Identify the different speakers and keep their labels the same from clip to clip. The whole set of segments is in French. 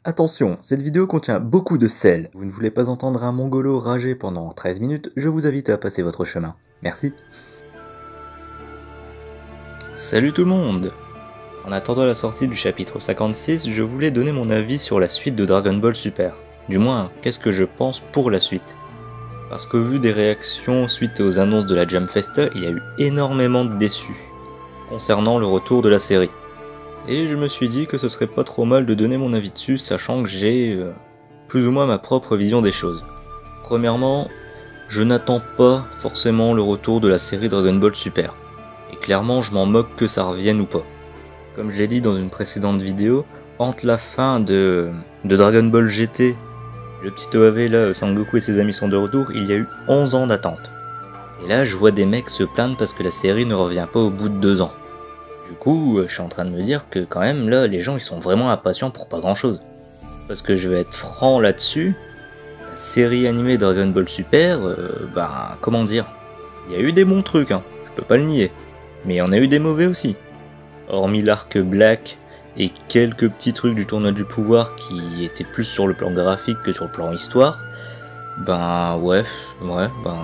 Speaker 1: Attention, cette vidéo contient beaucoup de sel. Vous ne voulez pas entendre un mongolo rager pendant 13 minutes, je vous invite à passer votre chemin. Merci. Salut tout le monde! En attendant la sortie du chapitre 56, je voulais donner mon avis sur la suite de Dragon Ball Super. Du moins, qu'est-ce que je pense pour la suite. Parce qu'au vu des réactions suite aux annonces de la Jam Festa, il y a eu énormément de déçus concernant le retour de la série. Et je me suis dit que ce serait pas trop mal de donner mon avis dessus, sachant que j'ai plus ou moins ma propre vision des choses. Premièrement, je n'attends pas forcément le retour de la série Dragon Ball Super. Et clairement, je m'en moque que ça revienne ou pas. Comme je l'ai dit dans une précédente vidéo, entre la fin de Dragon Ball GT, le petit OAV là, Sangoku et ses amis sont de retour, il y a eu 11 ans d'attente. Et là, je vois des mecs se plaindre parce que la série ne revient pas au bout de 2 ans. Du coup, je suis en train de me dire que quand même, là, les gens ils sont vraiment impatients pour pas grand chose. Parce que je vais être franc là-dessus, la série animée Dragon Ball Super, comment dire, il y a eu des bons trucs, hein, je peux pas le nier. Mais il y en a eu des mauvais aussi. Hormis l'arc Black et quelques petits trucs du tournoi du pouvoir qui étaient plus sur le plan graphique que sur le plan histoire,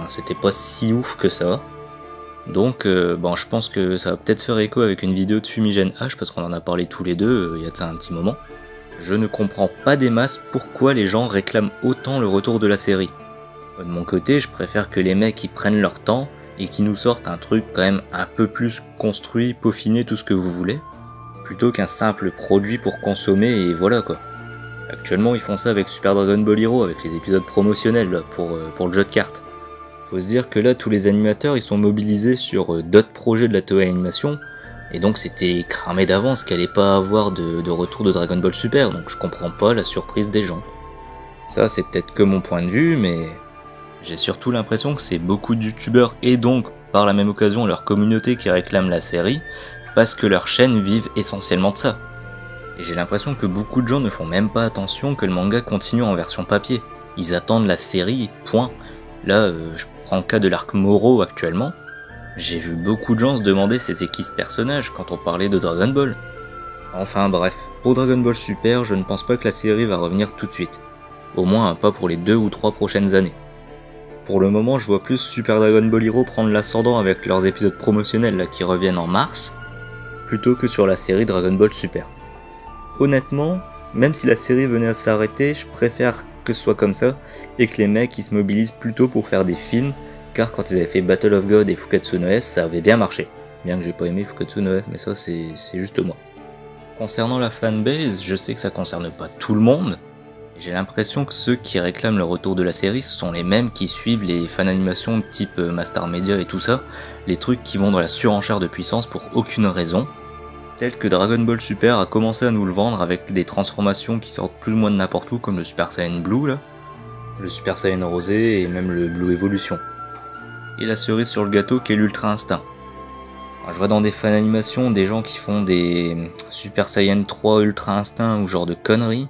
Speaker 1: c'était pas si ouf que ça. Donc je pense que ça va peut-être faire écho avec une vidéo de Fumigène H parce qu'on en a parlé tous les deux il y a de ça un petit moment. Je ne comprends pas des masses pourquoi les gens réclament autant le retour de la série. De mon côté, je préfère que les mecs ils prennent leur temps et qui nous sortent un truc quand même un peu plus construit, peaufiné, tout ce que vous voulez, plutôt qu'un simple produit pour consommer et voilà quoi. Actuellement ils font ça avec Super Dragon Ball Hero, avec les épisodes promotionnels là, pour le jeu de cartes. Faut se dire que là tous les animateurs ils sont mobilisés sur d'autres projets de la Toei Animation, et donc c'était cramé d'avance qu'il allait pas avoir de retour de Dragon Ball Super, donc je comprends pas la surprise des gens. Ça c'est peut-être que mon point de vue, mais j'ai surtout l'impression que c'est beaucoup de youtubeurs et donc par la même occasion leur communauté qui réclament la série, parce que leurs chaînes vivent essentiellement de ça. Et j'ai l'impression que beaucoup de gens ne font même pas attention que le manga continue en version papier. Ils attendent la série, point. Là, je prends le cas de l'arc Moro actuellement. J'ai vu beaucoup de gens se demander c'était qui ce personnage quand on parlait de Dragon Ball. Enfin bref, pour Dragon Ball Super, je ne pense pas que la série va revenir tout de suite. Au moins pas pour les 2 ou 3 prochaines années. Pour le moment, je vois plus Super Dragon Ball Hero prendre l'ascendant avec leurs épisodes promotionnels là, qui reviennent en mars, plutôt que sur la série Dragon Ball Super. Honnêtement, même si la série venait à s'arrêter, je préfère que ce soit comme ça, et que les mecs ils se mobilisent plutôt pour faire des films, car quand ils avaient fait Battle of God et Fukatsu no F, ça avait bien marché. Bien que j'ai pas aimé Fukatsu no F, mais ça c'est juste moi. Concernant la fanbase, je sais que ça concerne pas tout le monde, j'ai l'impression que ceux qui réclament le retour de la série, ce sont les mêmes qui suivent les fan-animations type Mastar Media et tout ça, les trucs qui vont dans la surenchère de puissance pour aucune raison, tel que Dragon Ball Super a commencé à nous le vendre avec des transformations qui sortent plus ou moins de n'importe où, comme le Super Saiyan Blue là, le Super Saiyan Rosé et même le Blue Evolution. Et la cerise sur le gâteau qui est l'Ultra Instinct. Alors, je vois dans des fan-animations des gens qui font des Super Saiyan 3 Ultra Instinct ou genre de conneries.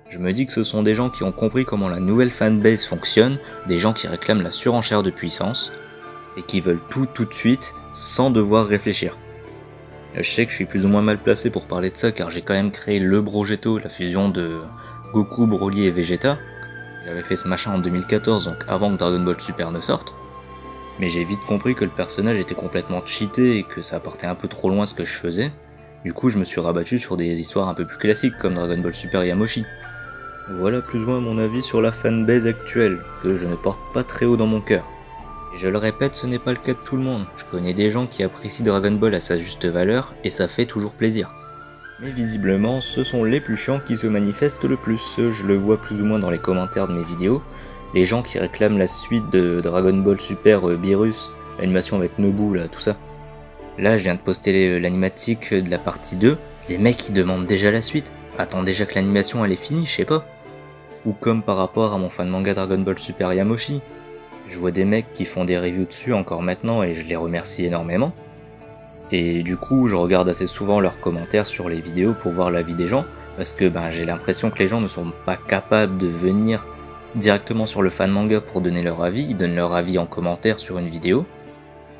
Speaker 1: Je me dis que ce sont des gens qui ont compris comment la nouvelle fanbase fonctionne, des gens qui réclament la surenchère de puissance, et qui veulent tout de suite, sans devoir réfléchir. Je sais que je suis plus ou moins mal placé pour parler de ça, car j'ai quand même créé le Brogetto, la fusion de Goku, Broly et Vegeta. J'avais fait ce machin en 2014, donc avant que Dragon Ball Super ne sorte. Mais j'ai vite compris que le personnage était complètement cheaté et que ça partait un peu trop loin ce que je faisais. Du coup, je me suis rabattu sur des histoires un peu plus classiques, comme Dragon Ball Super Yamoshi. Voilà plus ou moins mon avis sur la fanbase actuelle, que je ne porte pas très haut dans mon cœur. Et je le répète, ce n'est pas le cas de tout le monde. Je connais des gens qui apprécient Dragon Ball à sa juste valeur, et ça fait toujours plaisir. Mais visiblement, ce sont les plus chiants qui se manifestent le plus. Je le vois plus ou moins dans les commentaires de mes vidéos. Les gens qui réclament la suite de Dragon Ball Super Beerus, l'animation avec Nobu, là, tout ça. Là, je viens de poster l'animatique de la partie 2. Les mecs, ils demandent déjà la suite. Attends déjà que l'animation elle est finie, je sais pas. Ou comme par rapport à mon fan manga Dragon Ball Super Yamoshi. Je vois des mecs qui font des reviews dessus encore maintenant et je les remercie énormément. Et du coup, je regarde assez souvent leurs commentaires sur les vidéos pour voir l'avis des gens, parce que j'ai l'impression que les gens ne sont pas capables de venir directement sur le fan manga pour donner leur avis. Ils donnent leur avis en commentaire sur une vidéo.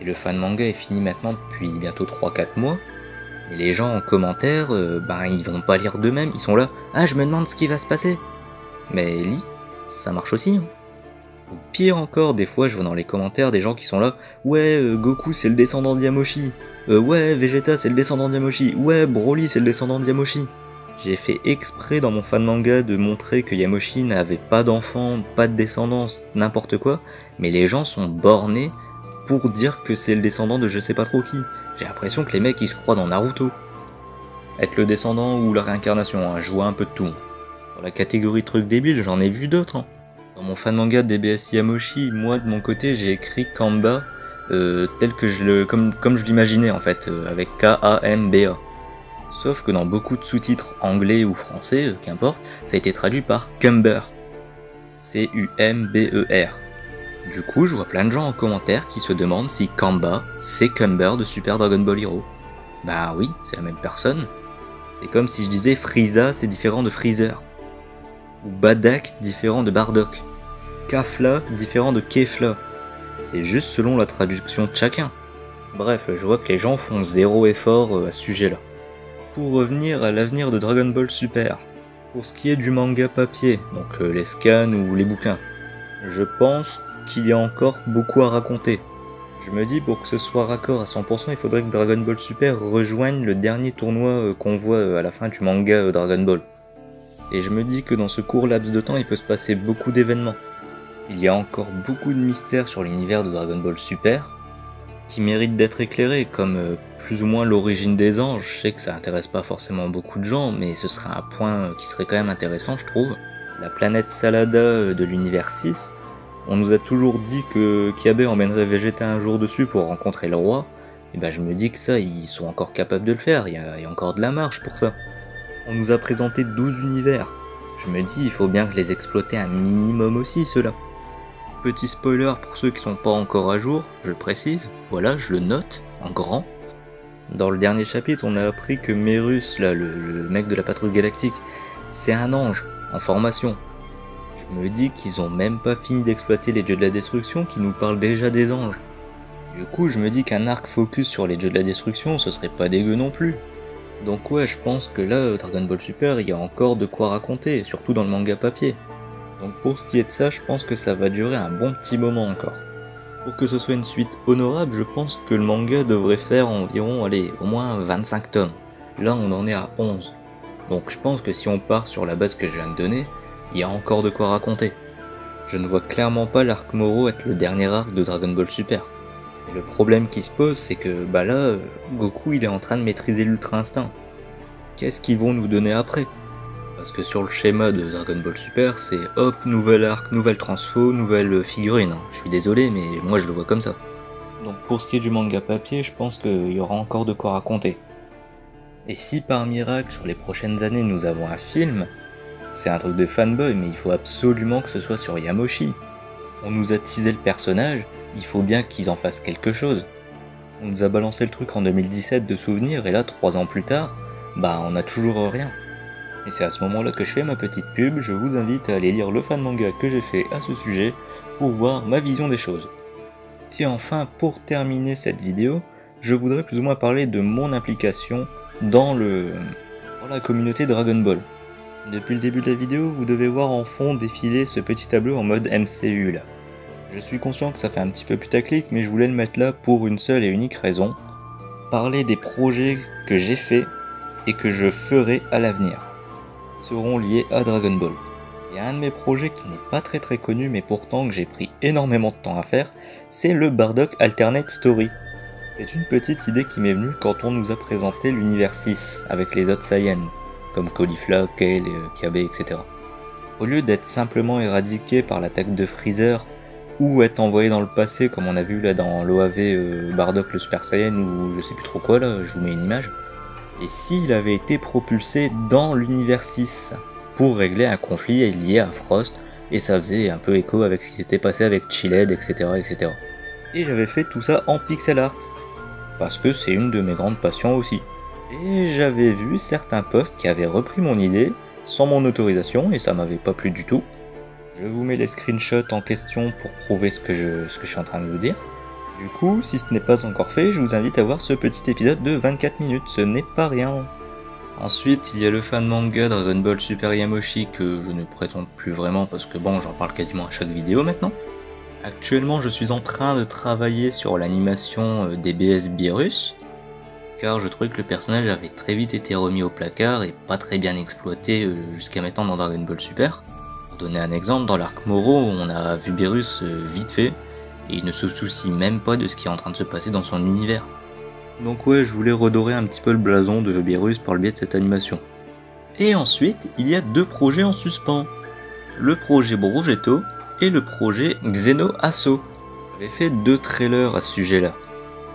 Speaker 1: Et le fan manga est fini maintenant depuis bientôt 3-4 mois. Et les gens en commentaire, ils vont pas lire d'eux-mêmes, ils sont là, ah je me demande ce qui va se passer. Mais lis, ça marche aussi. Hein. Ou pire encore, des fois je vois dans les commentaires des gens qui sont là, ouais Goku c'est le descendant d'Yamoshi, ouais Vegeta c'est le descendant d'Yamoshi, ouais Broly c'est le descendant d'Yamoshi. J'ai fait exprès dans mon fan manga de montrer que Yamoshi n'avait pas d'enfant, pas de descendance, n'importe quoi, mais les gens sont bornés pour dire que c'est le descendant de je sais pas trop qui. J'ai l'impression que les mecs ils se croient dans Naruto. Être le descendant ou la réincarnation, hein, je vois un peu de tout. Dans la catégorie trucs débiles, j'en ai vu d'autres. Hein. Dans mon fan manga de DBS Yamoshi, moi de mon côté j'ai écrit Kamba tel que comme je l'imaginais en fait, avec K-A-M-B-A. Sauf que dans beaucoup de sous-titres anglais ou français, qu'importe, ça a été traduit par Cumber. C-U-M-B-E-R. Du coup, je vois plein de gens en commentaire qui se demandent si Kamba, c'est Cumber de Super Dragon Ball Hero. Bah oui, c'est la même personne. C'est comme si je disais Frieza, c'est différent de Freezer. Ou Badak, différent de Bardock. Kafla, différent de Kefla. C'est juste selon la traduction de chacun. Bref, je vois que les gens font zéro effort à ce sujet-là. Pour revenir à l'avenir de Dragon Ball Super, pour ce qui est du manga papier, donc les scans ou les bouquins, je pense qu'il y a encore beaucoup à raconter. Je me dis pour que ce soit raccord à 100%, il faudrait que Dragon Ball Super rejoigne le dernier tournoi qu'on voit à la fin du manga Dragon Ball. Et je me dis que dans ce court laps de temps, il peut se passer beaucoup d'événements. Il y a encore beaucoup de mystères sur l'univers de Dragon Ball Super, qui méritent d'être éclairés, comme plus ou moins l'origine des anges. Je sais que ça intéresse pas forcément beaucoup de gens, mais ce serait un point qui serait quand même intéressant, je trouve. La planète Salada de l'univers 6, on nous a toujours dit que Kiabe emmènerait Vegeta un jour dessus pour rencontrer le roi, et ben je me dis que ça, ils sont encore capables de le faire, il y a encore de la marge pour ça. On nous a présenté 12 univers, je me dis il faut bien les exploiter un minimum aussi ceux-là. Petit spoiler pour ceux qui sont pas encore à jour, je le précise, voilà, je le note, en grand. Dans le dernier chapitre, on a appris que Merus, là, le mec de la patrouille galactique, c'est un ange, en formation. Je me dis qu'ils ont même pas fini d'exploiter les dieux de la destruction qui nous parlent déjà des anges. Du coup, je me dis qu'un arc focus sur les dieux de la destruction, ce serait pas dégueu non plus. Donc ouais, je pense que là, Dragon Ball Super, il y a encore de quoi raconter, surtout dans le manga papier. Donc pour ce qui est de ça, je pense que ça va durer un bon petit moment encore. Pour que ce soit une suite honorable, je pense que le manga devrait faire environ, au moins 25 tomes. Là, on en est à 11. Donc je pense que si on part sur la base que je viens de donner, il y a encore de quoi raconter. Je ne vois clairement pas l'arc Moro être le dernier arc de Dragon Ball Super. Et le problème qui se pose, c'est que là, Goku il est en train de maîtriser l'Ultra Instinct. Qu'est-ce qu'ils vont nous donner après ? Parce que sur le schéma de Dragon Ball Super, c'est hop, nouvel arc, nouvelle transfo, nouvelle figurine. Je suis désolé, mais moi je le vois comme ça. Donc pour ce qui est du manga papier, je pense qu'il y aura encore de quoi raconter. Et si par miracle, sur les prochaines années, nous avons un film, c'est un truc de fanboy, mais il faut absolument que ce soit sur Yamoshi. On nous a teasé le personnage, il faut bien qu'ils en fassent quelque chose. On nous a balancé le truc en 2017 de souvenirs, et là, 3 ans plus tard, on a toujours rien. Et c'est à ce moment-là que je fais ma petite pub, je vous invite à aller lire le fan manga que j'ai fait à ce sujet pour voir ma vision des choses. Et enfin, pour terminer cette vidéo, je voudrais plus ou moins parler de mon implication dans la communauté Dragon Ball. Depuis le début de la vidéo, vous devez voir en fond défiler ce petit tableau en mode MCU là. Je suis conscient que ça fait un petit peu putaclic, mais je voulais le mettre là pour une seule et unique raison. Parler des projets que j'ai faits et que je ferai à l'avenir. Seront liés à Dragon Ball. Il y a un de mes projets qui n'est pas très connu mais pourtant que j'ai pris énormément de temps à faire, c'est le Bardock Alternate Story. C'est une petite idée qui m'est venue quand on nous a présenté l'univers 6 avec les autres Saiyans, comme Caulifla, Kale, Kiabe, etc. Au lieu d'être simplement éradiqué par l'attaque de Freezer, ou être envoyé dans le passé comme on a vu là dans l'OAV Bardock le Super Saiyan ou je sais plus trop quoi là, je vous mets une image. Et s'il avait été propulsé dans l'univers 6 pour régler un conflit lié à Frost, et ça faisait un peu écho avec ce qui s'était passé avec Chilled, etc., etc. Et j'avais fait tout ça en pixel art, parce que c'est une de mes grandes passions aussi. Et j'avais vu certains posts qui avaient repris mon idée, sans mon autorisation, et ça m'avait pas plu du tout. Je vous mets les screenshots en question pour prouver ce que je suis en train de vous dire. Du coup, si ce n'est pas encore fait, je vous invite à voir ce petit épisode de 24 minutes, ce n'est pas rien. Ensuite, il y a le fan manga Dragon Ball Super Yamoshi que je ne présente plus vraiment parce que bon, j'en parle quasiment à chaque vidéo maintenant. Actuellement, je suis en train de travailler sur l'animation DBS Beerus, car je trouvais que le personnage avait très vite été remis au placard et pas très bien exploité jusqu'à maintenant dans Dragon Ball Super. Pour donner un exemple, dans l'arc Moro, on a vu Beerus vite fait, et il ne se soucie même pas de ce qui est en train de se passer dans son univers. Donc ouais, je voulais redorer un petit peu le blason de Beerus par le biais de cette animation. Et ensuite, il y a 2 projets en suspens. Le projet Brogetto et le projet Xeno Asso. J'avais fait 2 trailers à ce sujet-là.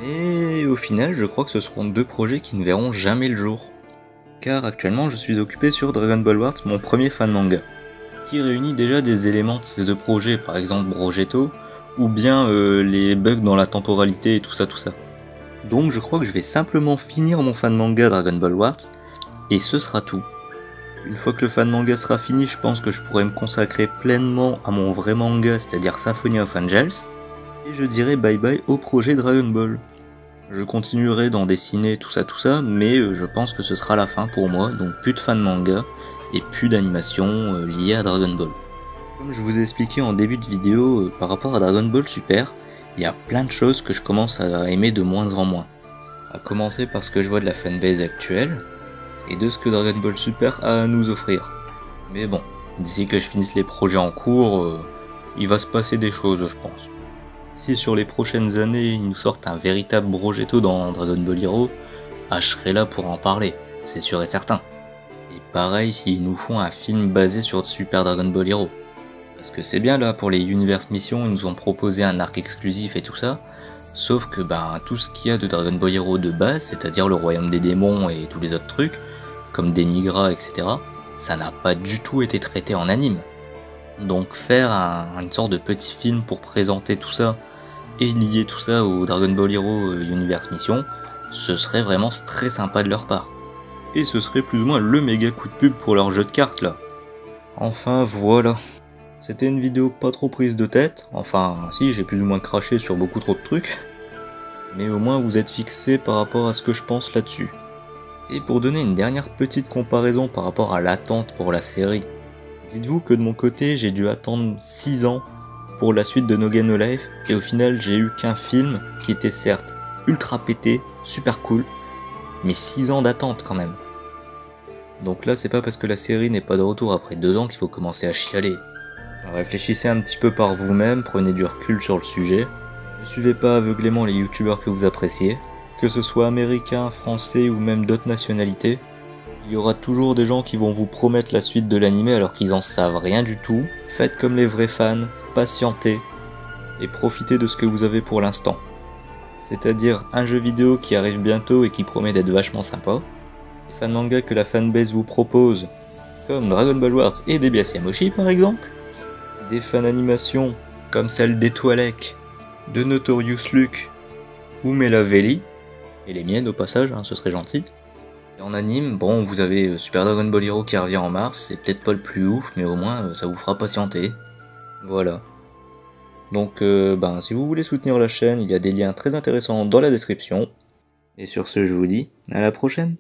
Speaker 1: Mais au final, je crois que ce seront 2 projets qui ne verront jamais le jour. Car actuellement, je suis occupé sur Dragon Ball Warts, mon premier fan manga, qui réunit déjà des éléments de ces 2 projets, par exemple Brogetto, ou bien les bugs dans la temporalité et tout ça. Donc je crois que je vais simplement finir mon fan manga Dragon Ball Warts, et ce sera tout. Une fois que le fan manga sera fini, je pense que je pourrai me consacrer pleinement à mon vrai manga, c'est-à-dire Symphony of Angels, et je dirai bye bye au projet Dragon Ball. Je continuerai d'en dessiner tout ça, mais je pense que ce sera la fin pour moi, donc plus de fan manga, et plus d'animation liée à Dragon Ball. Comme je vous ai expliqué en début de vidéo, par rapport à Dragon Ball Super, il y a plein de choses que je commence à aimer de moins en moins. À commencer par ce que je vois de la fanbase actuelle, et de ce que Dragon Ball Super a à nous offrir. Mais bon, d'ici que je finisse les projets en cours, il va se passer des choses je pense. Si sur les prochaines années ils nous sortent un véritable Brogetto dans Dragon Ball Hero, je serai là pour en parler, c'est sûr et certain. Et pareil s'ils nous font un film basé sur Super Dragon Ball Hero. Parce que c'est bien là, pour les Universe Missions, ils nous ont proposé un arc exclusif et tout ça, sauf que tout ce qu'il y a de Dragon Ball Hero de base, c'est-à-dire le royaume des démons et tous les autres trucs, comme des Migras, etc., ça n'a pas du tout été traité en anime. Donc faire une sorte de petit film pour présenter tout ça, et lier tout ça au Dragon Ball Hero Universe Mission, ce serait vraiment très sympa de leur part. Et ce serait plus ou moins le méga coup de pub pour leur jeu de cartes là. Enfin voilà. C'était une vidéo pas trop prise de tête, enfin si, j'ai plus ou moins craché sur beaucoup trop de trucs, mais au moins vous êtes fixés par rapport à ce que je pense là-dessus. Et pour donner une dernière petite comparaison par rapport à l'attente pour la série, dites-vous que de mon côté j'ai dû attendre 6 ans pour la suite de No Game No Life, et au final j'ai eu qu'un film qui était certes ultra pété, super cool, mais 6 ans d'attente quand même. Donc là c'est pas parce que la série n'est pas de retour après 2 ans qu'il faut commencer à chialer. Réfléchissez un petit peu par vous-même, prenez du recul sur le sujet. Ne suivez pas aveuglément les youtubeurs que vous appréciez, que ce soit américains, français ou même d'autres nationalités. Il y aura toujours des gens qui vont vous promettre la suite de l'anime alors qu'ils en savent rien du tout. Faites comme les vrais fans, patientez et profitez de ce que vous avez pour l'instant. C'est-à-dire un jeu vidéo qui arrive bientôt et qui promet d'être vachement sympa, les fans manga que la fanbase vous propose, comme Dragon Ball Warts et DBS Yamoshi par exemple, des fan animations comme celle d'Etoilek, de Notorious Luke ou Melavelli, et les miennes au passage, ce serait gentil. Et en anime, bon, vous avez Super Dragon Ball Hero qui revient en mars, c'est peut-être pas le plus ouf, mais au moins ça vous fera patienter. Voilà. Donc si vous voulez soutenir la chaîne, il y a des liens très intéressants dans la description. Et sur ce, je vous dis à la prochaine.